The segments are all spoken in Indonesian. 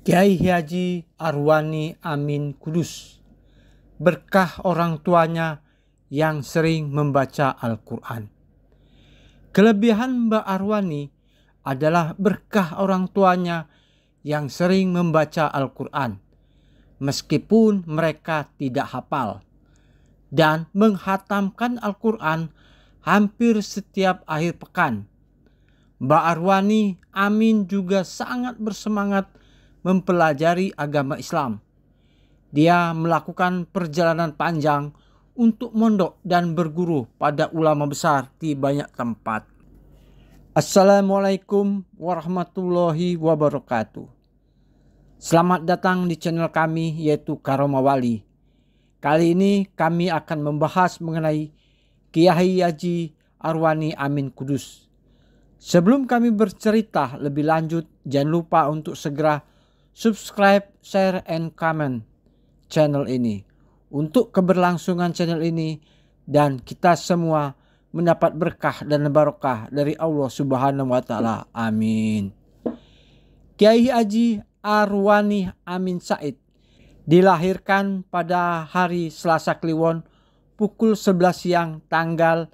Kiai Haji Arwani Amin Kudus, berkah orang tuanya yang sering membaca Al-Quran. Kelebihan Mbak Arwani adalah berkah orang tuanya yang sering membaca Al-Quran, meskipun mereka tidak hafal, dan menghatamkan Al-Quran hampir setiap akhir pekan. Mbak Arwani Amin juga sangat bersemangat mempelajari agama Islam. Dia melakukan perjalanan panjang untuk mondok dan berguru pada ulama besar di banyak tempat. Assalamualaikum warahmatullahi wabarakatuh. Selamat datang di channel kami, yaitu Karomah Wali. Kali ini kami akan membahas mengenai Kiai Haji Arwani Amin Kudus. Sebelum kami bercerita lebih lanjut, jangan lupa untuk segera subscribe, share, and comment channel ini untuk keberlangsungan channel ini dan kita semua mendapat berkah dan barokah dari Allah Subhanahu wa Ta'ala. Amin. Kiai Haji Arwani Amin Said dilahirkan pada hari Selasa Kliwon pukul 11 siang tanggal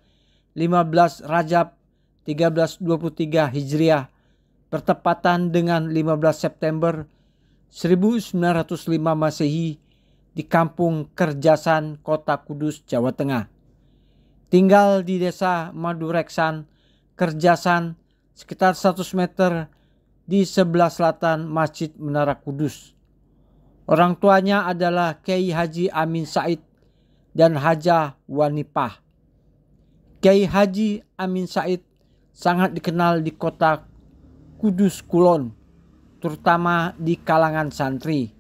15 Rajab 1323 Hijriah bertepatan dengan 15 September 1905 Masehi di Kampung Kerjasan, Kota Kudus, Jawa Tengah. Tinggal di desa Madureksan, Kerjasan, sekitar 100 meter di sebelah selatan Masjid Menara Kudus. Orang tuanya adalah Kiai Haji Amin Said dan Hajah Wanipah. Kiai Haji Amin Said sangat dikenal di kota Kudus Kulon, terutama di kalangan santri,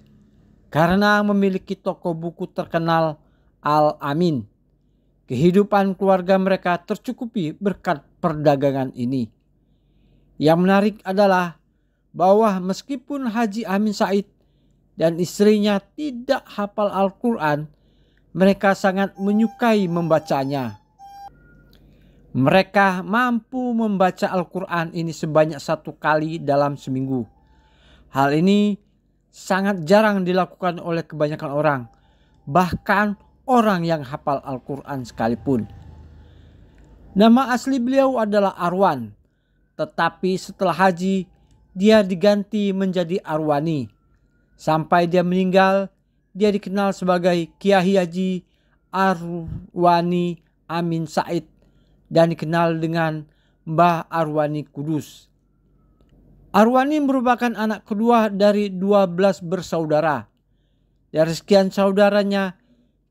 karena memiliki toko buku terkenal Al-Amin. Kehidupan keluarga mereka tercukupi berkat perdagangan ini. Yang menarik adalah bahwa meskipun Haji Amin Said dan istrinya tidak hafal Al-Quran, mereka sangat menyukai membacanya. Mereka mampu membaca Al-Quran ini sebanyak 1 kali dalam seminggu. Hal ini sangat jarang dilakukan oleh kebanyakan orang, bahkan orang yang hafal Al-Quran sekalipun. Nama asli beliau adalah Arwan, tetapi setelah haji dia diganti menjadi Arwani. Sampai dia meninggal, dia dikenal sebagai Kiai Haji Arwani Amin Said dan dikenal dengan Mbah Arwani Kudus. Arwani merupakan anak kedua dari 12 bersaudara. Dari sekian saudaranya,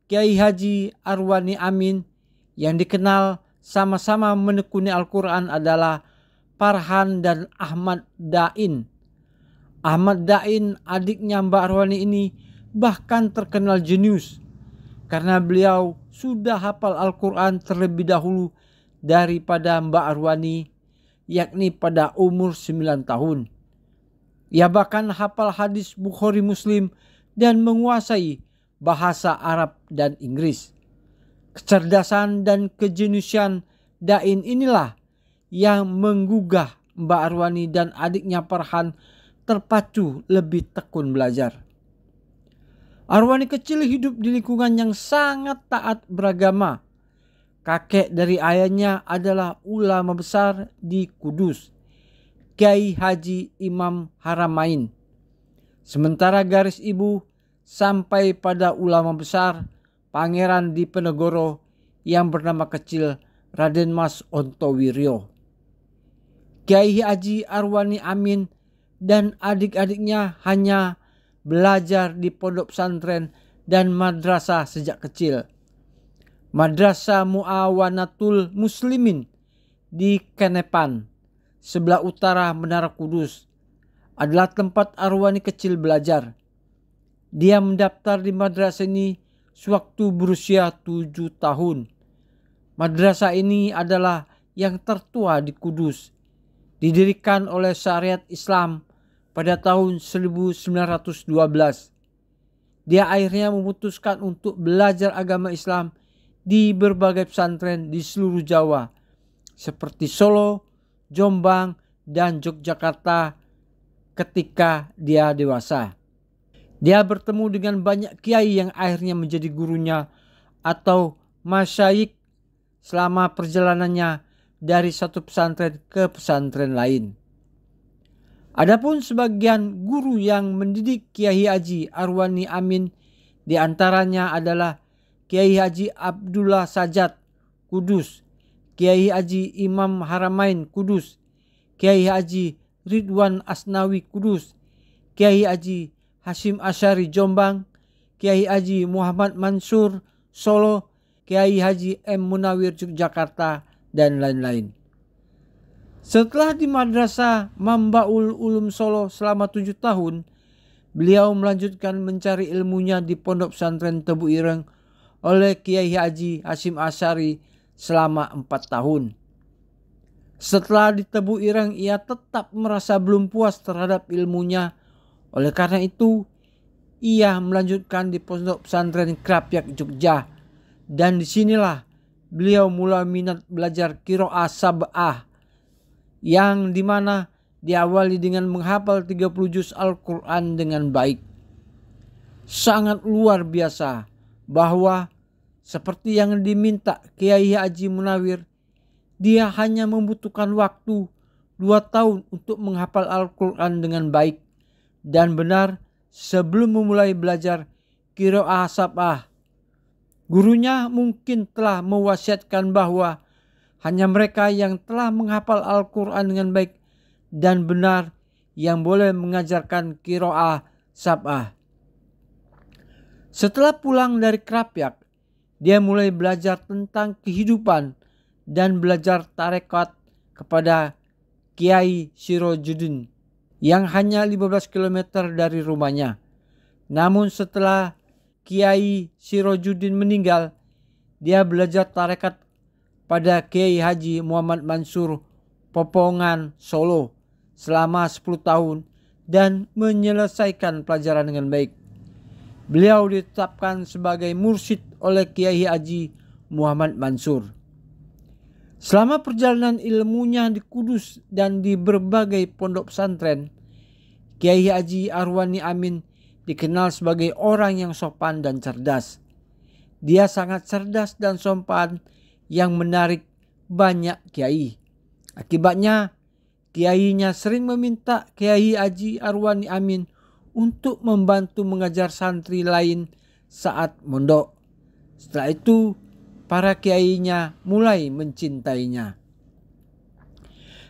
Kiai Haji Arwani Amin yang dikenal sama-sama menekuni Al-Quran adalah Farhan dan Ahmad Dain. Ahmad Dain, adiknya Mbak Arwani ini, bahkan terkenal jenius karena beliau sudah hafal Al-Quran terlebih dahulu daripada Mbak Arwani, yakni pada umur 9 tahun. Ia bahkan hafal hadis Bukhari Muslim dan menguasai bahasa Arab dan Inggris. Kecerdasan dan kejeniusan Dain inilah yang menggugah Mbak Arwani dan adiknya Farhan terpacu lebih tekun belajar. Arwani kecil hidup di lingkungan yang sangat taat beragama. Kakek dari ayahnya adalah ulama besar di Kudus, Kiai Haji Imam Haramain. Sementara garis ibu sampai pada ulama besar Pangeran Diponegoro yang bernama kecil Raden Mas Ontowiryo. Kiai Haji Arwani Amin dan adik-adiknya hanya belajar di pondok pesantren dan madrasah sejak kecil. Madrasah Muawanatul Muslimin di Kenepan, sebelah utara Menara Kudus, adalah tempat Arwani kecil belajar. Dia mendaftar di madrasah ini sewaktu berusia 7 tahun. Madrasah ini adalah yang tertua di Kudus, didirikan oleh syariat Islam pada tahun 1912. Dia akhirnya memutuskan untuk belajar agama Islam di berbagai pesantren di seluruh Jawa seperti Solo, Jombang, dan Yogyakarta ketika dia dewasa. Dia bertemu dengan banyak kiai yang akhirnya menjadi gurunya atau masyayikh selama perjalanannya dari satu pesantren ke pesantren lain. Adapun sebagian guru yang mendidik Kiai Haji Arwani Amin di antaranya adalah Kiai Haji Abdullah Sajat Kudus, Kiai Haji Imam Haramain Kudus, Kiai Haji Ridwan Asnawi Kudus, Kiai Haji Hashim Asyari Jombang, Kiai Haji Muhammad Mansur Solo, Kiai Haji M. Munawir Yogyakarta, dan lain-lain. Setelah di Madrasah Mambaul Ulum Solo selama 7 tahun, beliau melanjutkan mencari ilmunya di Pondok Pesantren Tebu Ireng oleh Kiai Haji Hashim Asyari selama 4 tahun. Setelah di Tebu Ireng, ia tetap merasa belum puas terhadap ilmunya. Oleh karena itu, ia melanjutkan di Pondok Pesantren Krapyak Jogja, dan disinilah beliau mulai minat belajar qiraah sab'ah, yang dimana diawali dengan menghafal 30 juz Al-Quran dengan baik. Sangat luar biasa bahwa seperti yang diminta Kiai Haji Munawir, dia hanya membutuhkan waktu 2 tahun untuk menghafal Al-Quran dengan baik dan benar sebelum memulai belajar qiraah sab'ah. Gurunya mungkin telah mewasiatkan bahwa hanya mereka yang telah menghafal Al-Quran dengan baik dan benar yang boleh mengajarkan qiraah sab'ah. Setelah pulang dari Krapyak, dia mulai belajar tentang kehidupan dan belajar tarekat kepada Kiai Sirojuddin yang hanya 15 km dari rumahnya. Namun setelah Kiai Sirojuddin meninggal, dia belajar tarekat pada Kiai Haji Muhammad Mansur Popongan Solo selama 10 tahun dan menyelesaikan pelajaran dengan baik. Beliau ditetapkan sebagai mursyid oleh Kiai Haji Muhammad Mansur. Selama perjalanan ilmunya di Kudus dan di berbagai pondok pesantren, Kiai Haji Arwani Amin dikenal sebagai orang yang sopan dan cerdas. Dia sangat cerdas dan sopan yang menarik banyak kiai. Akibatnya, kiainya sering meminta Kiai Haji Arwani Amin untuk membantu mengajar santri lain saat mondok. Setelah itu, para kiainya mulai mencintainya.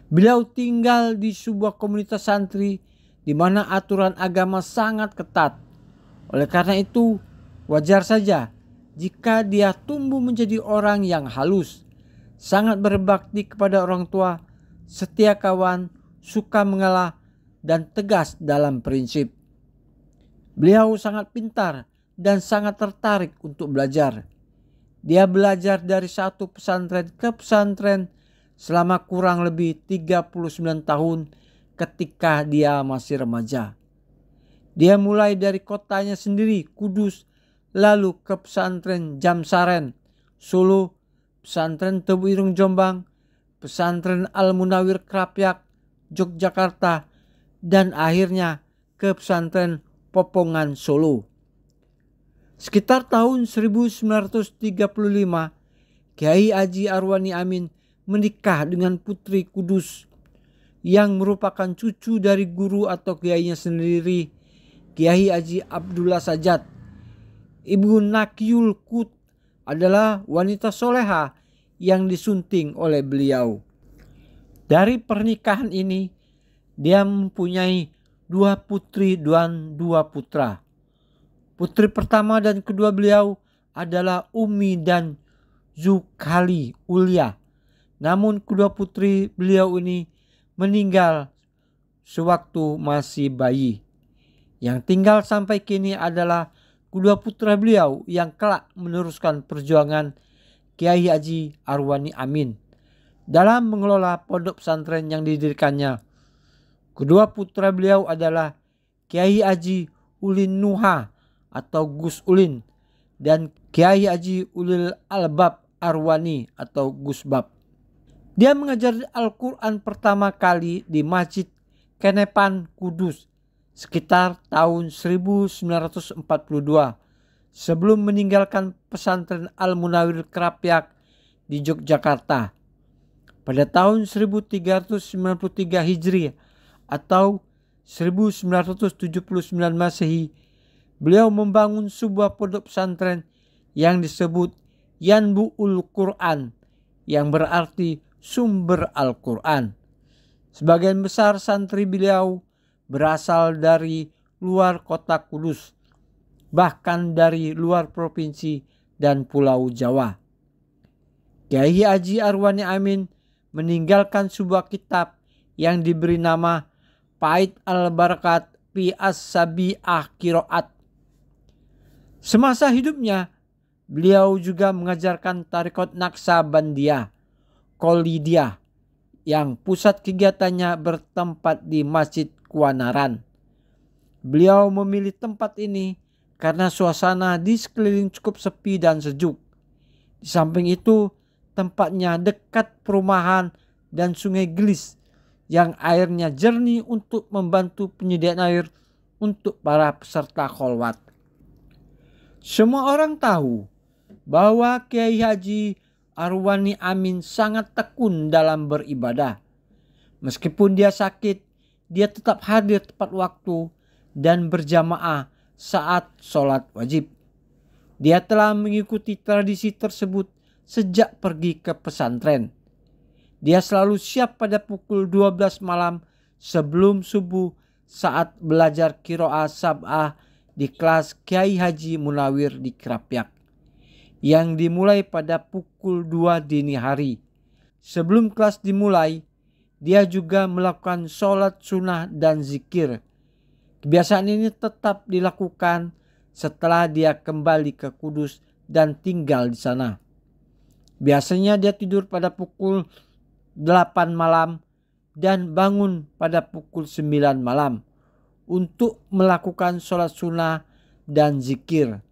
Beliau tinggal di sebuah komunitas santri di mana aturan agama sangat ketat. Oleh karena itu, wajar saja jika dia tumbuh menjadi orang yang halus, sangat berbakti kepada orang tua, setia kawan, suka mengalah, dan tegas dalam prinsip. Beliau sangat pintar dan sangat tertarik untuk belajar. Dia belajar dari satu pesantren ke pesantren selama kurang lebih 39 tahun ketika dia masih remaja. Dia mulai dari kotanya sendiri, Kudus, lalu ke pesantren Jamsaren, Solo, pesantren Tebu Ireng Jombang, pesantren Al-Munawir Krapyak, Yogyakarta, dan akhirnya ke pesantren Popongan Solo. Sekitar tahun 1935, Kiai Haji Arwani Amin menikah dengan putri Kudus yang merupakan cucu dari guru atau kiainya sendiri, Kiai Haji Abdullah Sajat. Ibu Nakiyul Kut adalah wanita soleha yang disunting oleh beliau. Dari pernikahan ini, dia mempunyai 2 putri dan 2 putra. Putri pertama dan kedua beliau adalah Umi dan Zukali Ulia. Namun kedua putri beliau ini meninggal sewaktu masih bayi. Yang tinggal sampai kini adalah kedua putra beliau yang kelak meneruskan perjuangan Kiai Haji Arwani Amin dalam mengelola pondok pesantren yang didirikannya. Kedua putra beliau adalah Kiai Haji Ulin Nuha atau Gus Ulin dan Kiai Haji Ulil Albab Arwani atau Gus Bab. Dia mengajar Al-Quran pertama kali di Masjid Kenepan Kudus sekitar tahun 1942 sebelum meninggalkan pesantren Al-Munawir Krapyak di Yogyakarta. Pada tahun 1393 Hijriah atau 1979 Masehi, beliau membangun sebuah pondok pesantren yang disebut Yanbu'ul Quran, yang berarti sumber Al-Quran. Sebagian besar santri beliau berasal dari luar kota Kudus, bahkan dari luar provinsi dan pulau Jawa. Kiai Haji Arwani Amin meninggalkan sebuah kitab yang diberi nama Pait al-Barakat fi as-Sabi'ah Qiraat. Semasa hidupnya, beliau juga mengajarkan tarekat Naqsabandiyah, Kholidiyah, yang pusat kegiatannya bertempat di Masjid Kuanaran. Beliau memilih tempat ini karena suasana di sekeliling cukup sepi dan sejuk. Di samping itu, tempatnya dekat perumahan dan sungai Gelis yang airnya jernih untuk membantu penyediaan air untuk para peserta kholwat. Semua orang tahu bahwa Kiai Haji Arwani Amin sangat tekun dalam beribadah. Meskipun dia sakit, dia tetap hadir tepat waktu dan berjamaah saat sholat wajib. Dia telah mengikuti tradisi tersebut sejak pergi ke pesantren. Dia selalu siap pada pukul 12 malam sebelum subuh saat belajar qiraah sab'ah di kelas Kiai Haji Munawir di Krapyak, yang dimulai pada pukul 2 dini hari. Sebelum kelas dimulai, dia juga melakukan sholat sunnah dan zikir. Kebiasaan ini tetap dilakukan setelah dia kembali ke Kudus dan tinggal di sana. Biasanya dia tidur pada pukul 8 malam dan bangun pada pukul 9 malam untuk melakukan sholat sunnah dan zikir.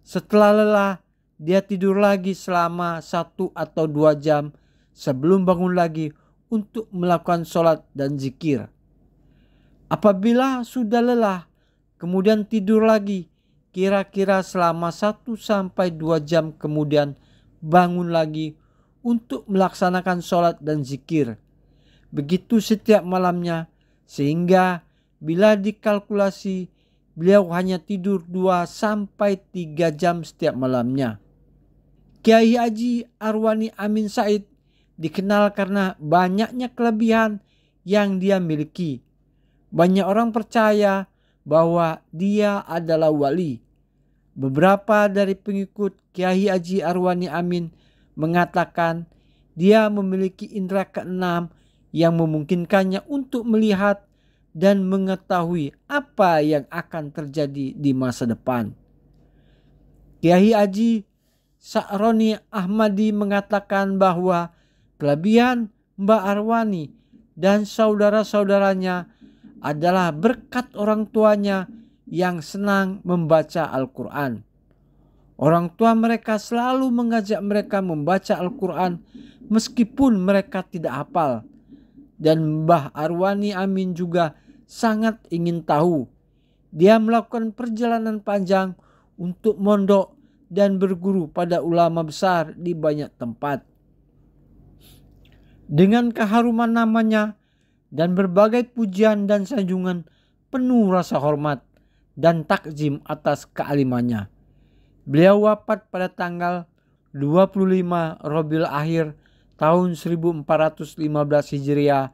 Setelah lelah, dia tidur lagi selama 1 atau 2 jam sebelum bangun lagi untuk melakukan sholat dan zikir. Apabila sudah lelah, kemudian tidur lagi, kira-kira selama 1 sampai 2 jam kemudian bangun lagi untuk melaksanakan sholat dan zikir. Begitu setiap malamnya, sehingga bila dikalkulasi beliau hanya tidur 2 sampai 3 jam setiap malamnya. Kiai Haji Arwani Amin Said dikenal karena banyaknya kelebihan yang dia miliki. Banyak orang percaya bahwa dia adalah wali. Beberapa dari pengikut Kiai Haji Arwani Amin mengatakan dia memiliki indera keenam yang memungkinkannya untuk melihat dan mengetahui apa yang akan terjadi di masa depan. Kiai Haji Sa'roni Ahmadi mengatakan bahwa kelebihan Mbak Arwani dan saudara-saudaranya adalah berkat orang tuanya yang senang membaca Al-Quran. Orang tua mereka selalu mengajak mereka membaca Al-Quran meskipun mereka tidak hafal. Dan Mbah Arwani Amin juga sangat ingin tahu. Dia melakukan perjalanan panjang untuk mondok dan berguru pada ulama besar di banyak tempat. Dengan keharuman namanya dan berbagai pujian dan sanjungan, penuh rasa hormat dan takzim atas kealimannya. Beliau wafat pada tanggal 25 Rabiul Akhir tahun 1415 Hijriah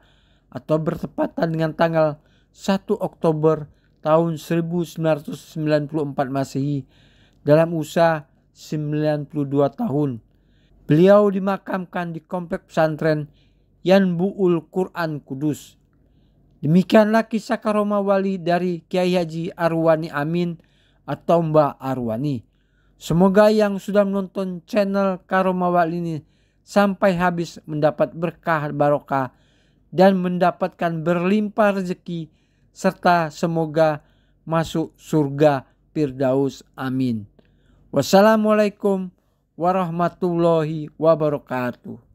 atau bertepatan dengan tanggal 1 Oktober tahun 1994 Masehi dalam usia 92 tahun. Beliau dimakamkan di komplek pesantren Yanbu'ul Quran Kudus. Demikianlah kisah karomah wali dari Kiai Haji Arwani Amin atau Mbah Arwani. Semoga yang sudah menonton channel karomah wali ini sampai habis mendapat berkah barokah dan mendapatkan berlimpah rezeki serta semoga masuk surga Firdaus. Amin. Wassalamualaikum warahmatullahi wabarakatuh.